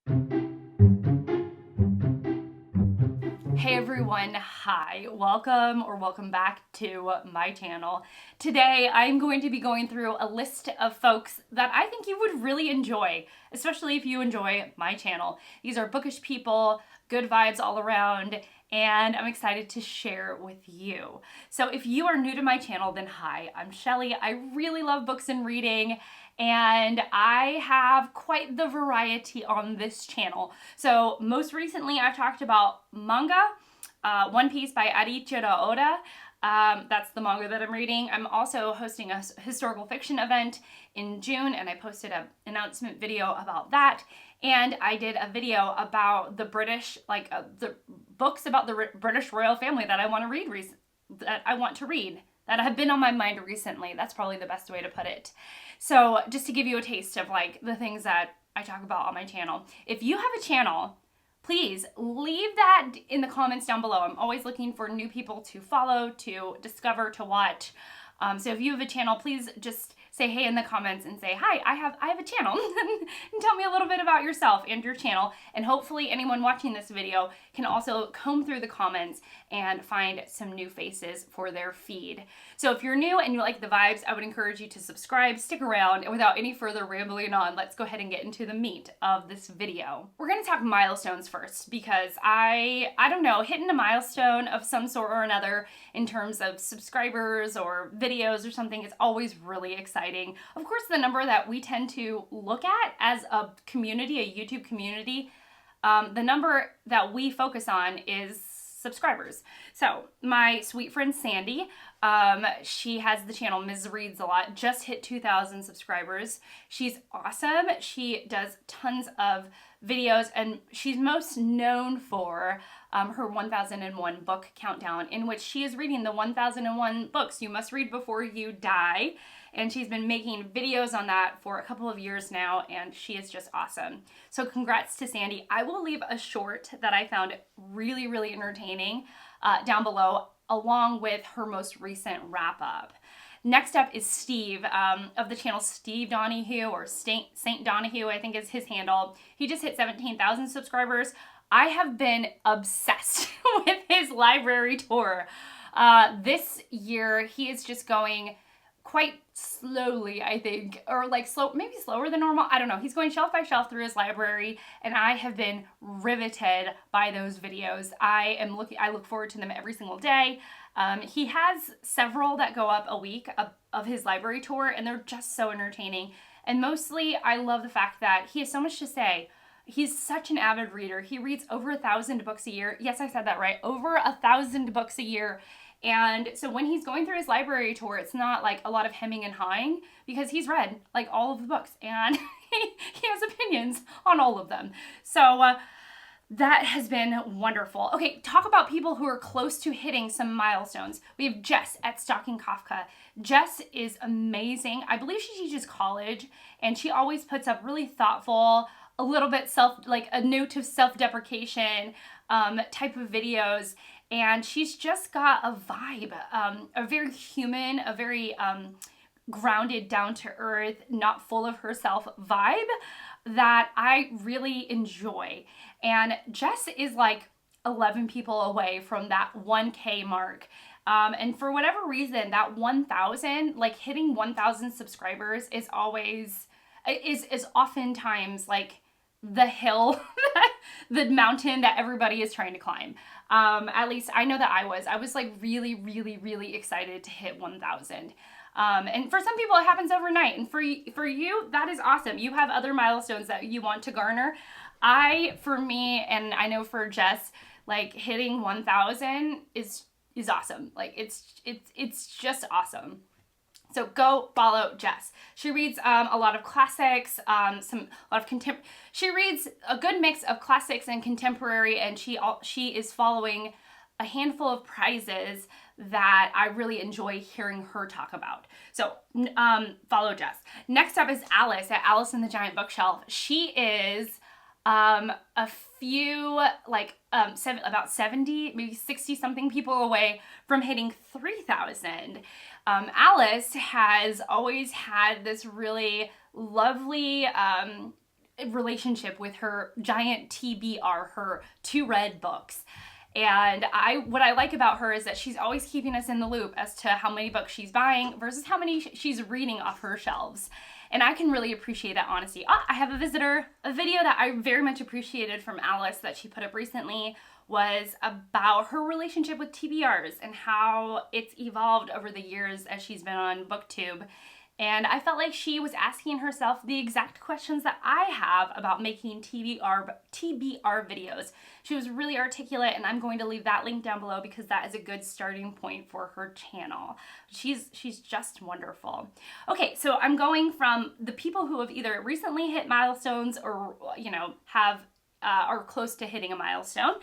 Hey everyone, hi, welcome back to my channel. Today I'm going to be going through a list of folks that I think you would really enjoy, especially if you enjoy my channel. These are bookish people, good vibes all around, and I'm excited to share with you. So if you are new to my channel, then hi, I'm Shelly. I really love books and reading, and I have quite the variety on this channel. So most recently I've talked about manga, One Piece by Adichiro Oda. That's the manga that I'm reading. I'm also hosting a historical fiction event in June, and I posted an announcement video about that. And I did a video about the British, the books about the British royal family that I want to read that have been on my mind recently. That's probably the best way to put it. So just to give you a taste of like the things that I talk about on my channel. If you have a channel, please leave that in the comments down below. I'm always looking for new people to follow, to discover, to watch. So if you have a channel, please just say hey in the comments and say, hi, I have a channel. And tell me a little bit about yourself and your channel. And hopefully anyone watching this video can also comb through the comments and find some new faces for their feed. So if you're new and you like the vibes, I would encourage you to subscribe, stick around, and without any further rambling on, let's go ahead and get into the meat of this video. We're gonna talk milestones first because I don't know, hitting a milestone of some sort or another in terms of subscribers or videos or something is always really exciting. Of course, the number that we tend to look at as a community, a YouTube community, the number that we focus on is subscribers. So my sweet friend Sandy, she has the channel Ms. Reads a Lot, just hit 2,000 subscribers. She's awesome. She does tons of videos, and she's most known for her 1001 book countdown, in which she is reading the 1001 books you must read before you die. And she's been making videos on that for a couple of years now, and she is just awesome. So congrats to Sandy. I will leave a short that I found really, really entertaining down below, along with her most recent wrap up. Next up is Steve of the channel Steve Donahue, or Saint Donahue, I think is his handle. He just hit 17,000 subscribers. I have been obsessed with his library tour. This year, he is just going quite slowly, I think, or like maybe slower than normal. I don't know. He's going shelf by shelf through his library, and I have been riveted by those videos. I look forward to them every single day. He has several that go up a week of his library tour, and they're just so entertaining. And mostly, I love the fact that he has so much to say. He's such an avid reader. He reads over 1,000 books a year. Yes, I said that right. Over 1,000 books a year. And so when he's going through his library tour, it's not like a lot of hemming and hawing, because he's read like all of the books and he has opinions on all of them. So that has been wonderful. Okay, talk about people who are close to hitting some milestones. We have Jess at Stalking Kafka. Jess is amazing. I believe she teaches college, and she always puts up really thoughtful, a little bit a note of self-deprecation type of videos. And she's just got a vibe, a very human, a very grounded, down to earth, not full of herself vibe that I really enjoy. And Jess is like 11 people away from that 1K mark. And for whatever reason, that 1,000, like hitting 1,000 subscribers is oftentimes like the hill, the mountain that everybody is trying to climb. At least I know that I was like really, really, really excited to hit 1,000. And for some people it happens overnight, and for you, that is awesome. You have other milestones that you want to garner. For me, and I know for Jess, like hitting 1,000 is awesome. Like it's just awesome. So go follow Jess. She reads a lot of classics, she reads a good mix of classics and contemporary, and she is following a handful of prizes that I really enjoy hearing her talk about. So follow Jess. Next up is Alice at Alice and the Giant Bookshelf. She is a few, about 70, maybe 60 something people away from hitting 3,000. Alice has always had this really lovely, relationship with her giant TBR, her two red books. And what I like about her is that she's always keeping us in the loop as to how many books she's buying versus how many she's reading off her shelves. And I can really appreciate that honesty. I have a visitor. A video that I very much appreciated from Alice that she put up recently was about her relationship with TBRs and how it's evolved over the years as she's been on BookTube. And I felt like she was asking herself the exact questions that I have about making TBR videos. She was really articulate, and I'm going to leave that link down below because that is a good starting point for her channel. She's just wonderful. Okay, so I'm going from the people who have either recently hit milestones or, you know, are close to hitting a milestone,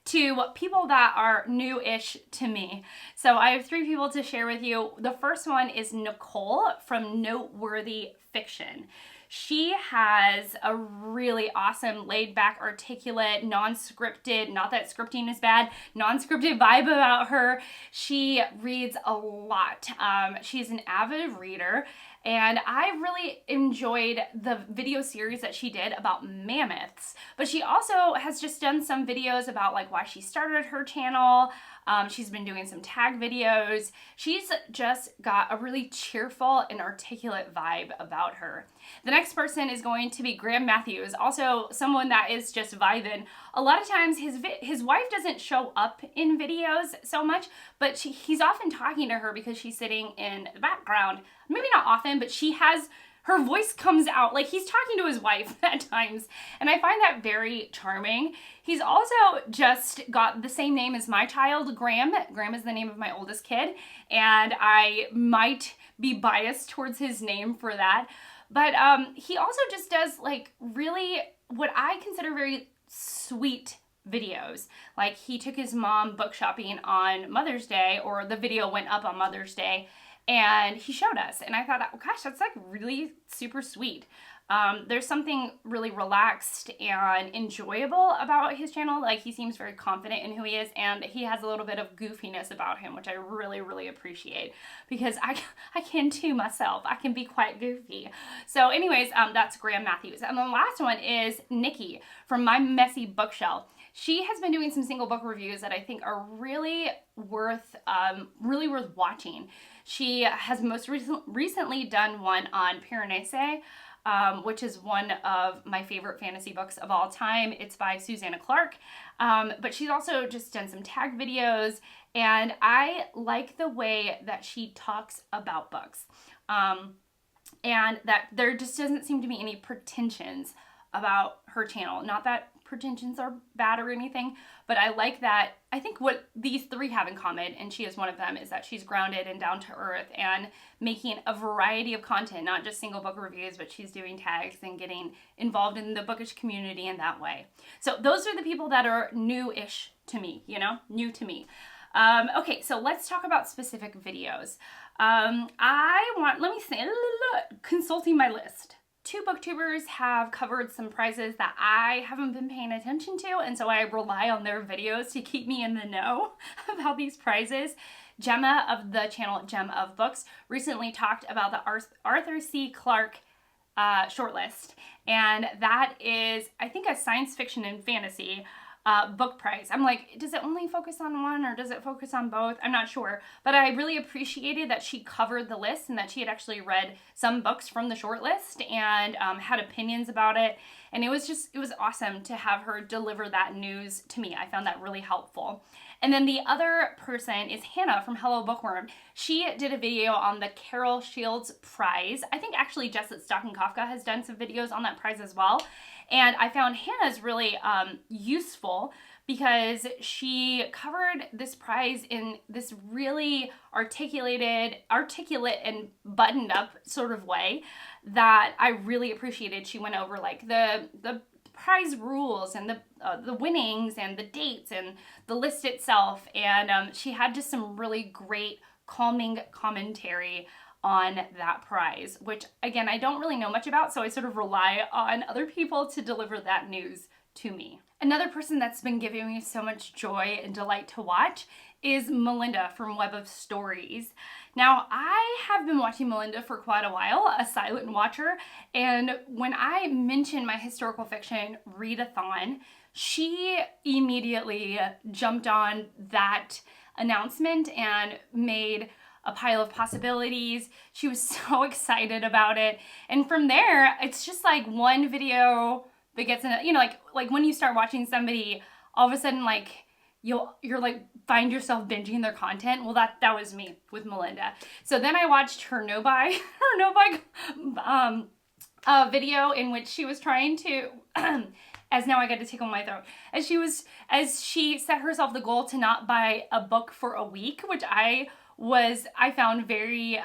to people that are new-ish to me. So I have 3 people to share with you. The first one is Nicole from Noteworthy Fiction. She has a really awesome, laid-back, articulate, non-scripted, not that scripting is bad, non-scripted vibe about her. She reads a lot. She's an avid reader, and I really enjoyed the video series that she did about mammoths. But she also has just done some videos about like why she started her channel. She's been doing some tag videos. She's just got a really cheerful and articulate vibe about her. The next person is going to be Graham Matthews, also someone that is just vibing. A lot of times his wife doesn't show up in videos so much, but he's often talking to her because she's sitting in the background. Maybe not often, but her voice comes out like he's talking to his wife at times, and I find that very charming. He's also just got the same name as my child, Graham. Graham is the name of my oldest kid, and I might be biased towards his name for that. But he also just does like really what I consider very sweet videos. Like he took his mom book shopping on Mother's Day, or the video went up on Mother's Day, and he showed us, and I thought, oh gosh, that's like really super sweet. There's something really relaxed and enjoyable about his channel. Like he seems very confident in who he is, and he has a little bit of goofiness about him, which I really, really appreciate because I can too myself. I can be quite goofy. So anyways, that's Graham Matthews. And the last one is Nicky from My Messy Bookshelf. She has been doing some single book reviews that I think are really worth watching. She has most recently done one on Piranesi, which is one of my favorite fantasy books of all time. It's by Susanna Clarke, but she's also just done some tag videos, and I like the way that she talks about books, and that there just doesn't seem to be any pretensions about her channel. Not that pretensions are bad or anything, but I like that. I think what these 3 have in common, and she is one of them, is that she's grounded and down to earth and making a variety of content, not just single book reviews, but she's doing tags and getting involved in the bookish community in that way. So those are the people that are new-ish to me, you know, new to me. Okay, so let's talk about specific videos. Let me see, consulting my list. 2 booktubers have covered some prizes that I haven't been paying attention to, and so I rely on their videos to keep me in the know about these prizes. Gemma of the channel Gem of Books recently talked about the Arthur C. Clarke shortlist, and that is, I think, a science fiction and fantasy book prize. I'm like, does it only focus on one or does it focus on both? I'm not sure, but I really appreciated that she covered the list and that she had actually read some books from the shortlist and had opinions about it. And it was awesome to have her deliver that news to me. I found that really helpful. And then the other person is Hannah from Hello Bookworm. She did a video on the Carol Shields prize. I think actually Jess at Stocking Kafka has done some videos on that prize as well. And I found Hannah's really useful because she covered this prize in this really articulate and buttoned up sort of way that I really appreciated. She went over like the prize rules and the winnings and the dates and the list itself, and she had just some really great calming commentary on that prize, which again I don't really know much about, so I sort of rely on other people to deliver that news to me. Another person that's been giving me so much joy and delight to watch is Melinda from Web of Stories. Now, I have been watching Melinda for quite a while, a silent watcher, and when I mentioned my historical fiction readathon, she immediately jumped on that announcement and made a pile of possibilities. She was so excited about it. And from there, it's just like one video that gets in, you know, like when you start watching somebody, all of a sudden, like, you're like find yourself binging their content. Well, that was me with Melinda. So then I watched her no buy video in which she was trying to as now I get to tickle my throat, as she set herself the goal to not buy a book for a week, which I found very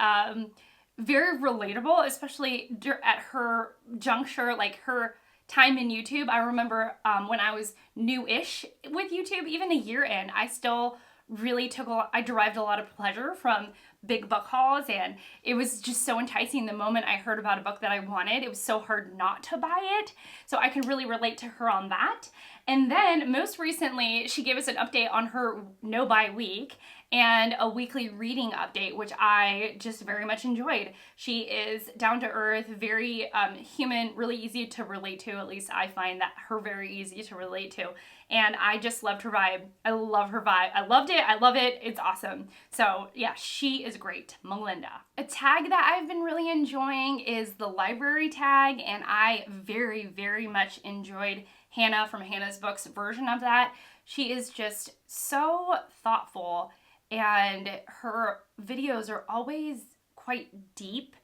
very relatable, especially at her juncture, like her time in YouTube. I remember when I was new-ish with YouTube, even a year in, I still really I derived a lot of pleasure from big book hauls, and it was just so enticing the moment I heard about a book that I wanted. It was so hard not to buy it, so I can really relate to her on that. And then most recently, she gave us an update on her no buy week and a weekly reading update, which I just very much enjoyed. She is down to earth, very human, really easy to relate to. At least I find that her very easy to relate to. And I just loved her vibe. I love her vibe. I loved it. I love it. It's awesome. So yeah, she is great. Melinda. A tag that I've been really enjoying is the library tag, and I very, very much enjoyed Hannah from Hannah's Books version of that. She is just so thoughtful, and her videos are always quite deep,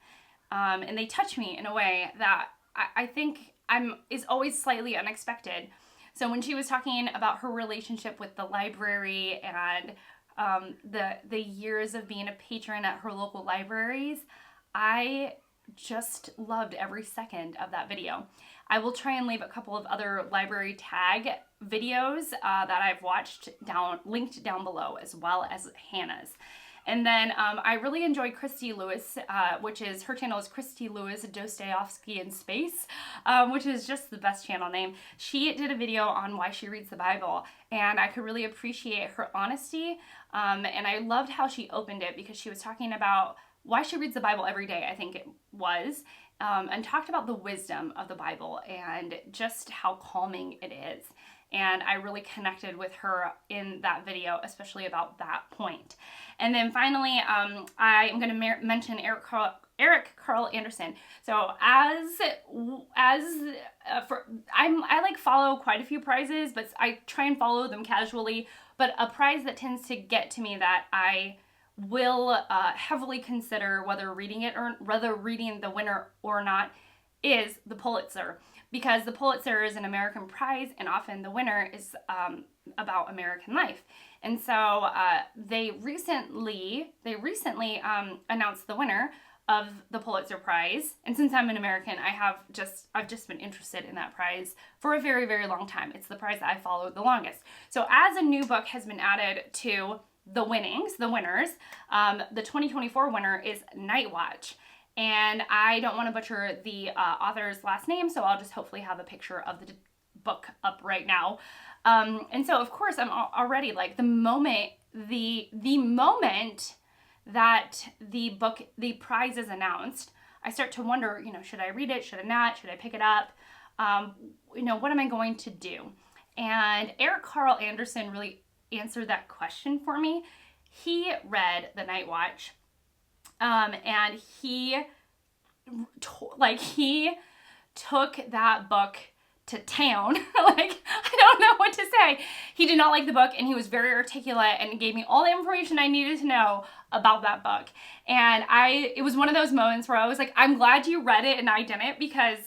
and they touch me in a way that I think is always slightly unexpected. So when she was talking about her relationship with the library and the years of being a patron at her local libraries, I just loved every second of that video. I will try and leave a couple of other library tag videos that I've watched linked down below, as well as Hannah's. And then I really enjoyed Christy Lewis, her channel is Christy Lewis Dostoevsky in Space, which is just the best channel name. She did a video on why she reads the Bible, and I could really appreciate her honesty, and I loved how she opened it, because she was talking about why she reads the Bible every day, I think it was, and talked about the wisdom of the Bible and just how calming it is. And I really connected with her in that video, especially about that point. And then finally, I am going to mention Eric Carl Anderson. So I like follow quite a few prizes, but I try and follow them casually. But a prize that tends to get to me that I will heavily consider whether reading the winner or not is the Pulitzer, because the Pulitzer is an American prize, and often the winner is about American life. And so they recently announced the winner of the Pulitzer Prize. And since I'm an American, I've just been interested in that prize for a very, very long time. It's the prize that I followed the longest. So as a new book has been added to the winners, the 2024 winner is Night Watch. And I don't want to butcher the author's last name, so I'll just hopefully have a picture of the book up right now. And so, of course, I'm already like the moment that the prize is announced, I start to wonder, should I read it? Should I not? Should I pick it up? What am I going to do? And Eric Carl Anderson really answered that question for me. He read The Night Watch. And he took that book to town. I don't know what to say. He did not like the book, and he was very articulate and gave me all the information I needed to know about that book. And it was one of those moments where I was like, I'm glad you read it and I didn't, because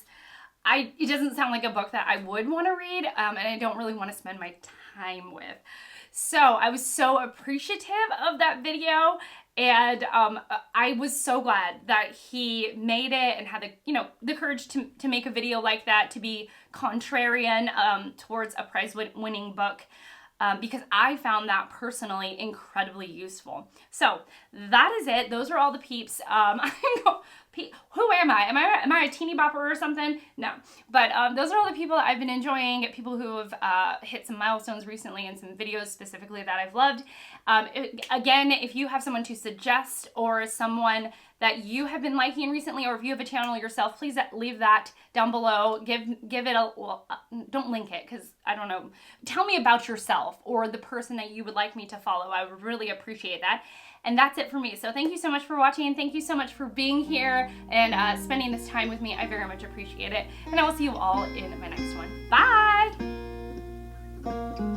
it doesn't sound like a book that I would want to read, and I don't really want to spend my time with. So I was so appreciative of that video, and I was so glad that he made it and had the courage to make a video like that, to be contrarian towards a prize-winning book, because I found that personally incredibly useful. So that is it. Those are all the peeps. Who am I? Am I a teeny bopper or something? No. But those are all the people that I've been enjoying, people who have hit some milestones recently and some videos specifically that I've loved. Again, if you have someone to suggest or someone that you have been liking recently, or if you have a channel yourself, please leave that down below. Give it a, well, don't link it because I don't know. Tell me about yourself or the person that you would like me to follow. I would really appreciate that. And that's it for me. So thank you so much for watching. Thank you so much for being here and spending this time with me. I very much appreciate it. And I will see you all in my next one. Bye!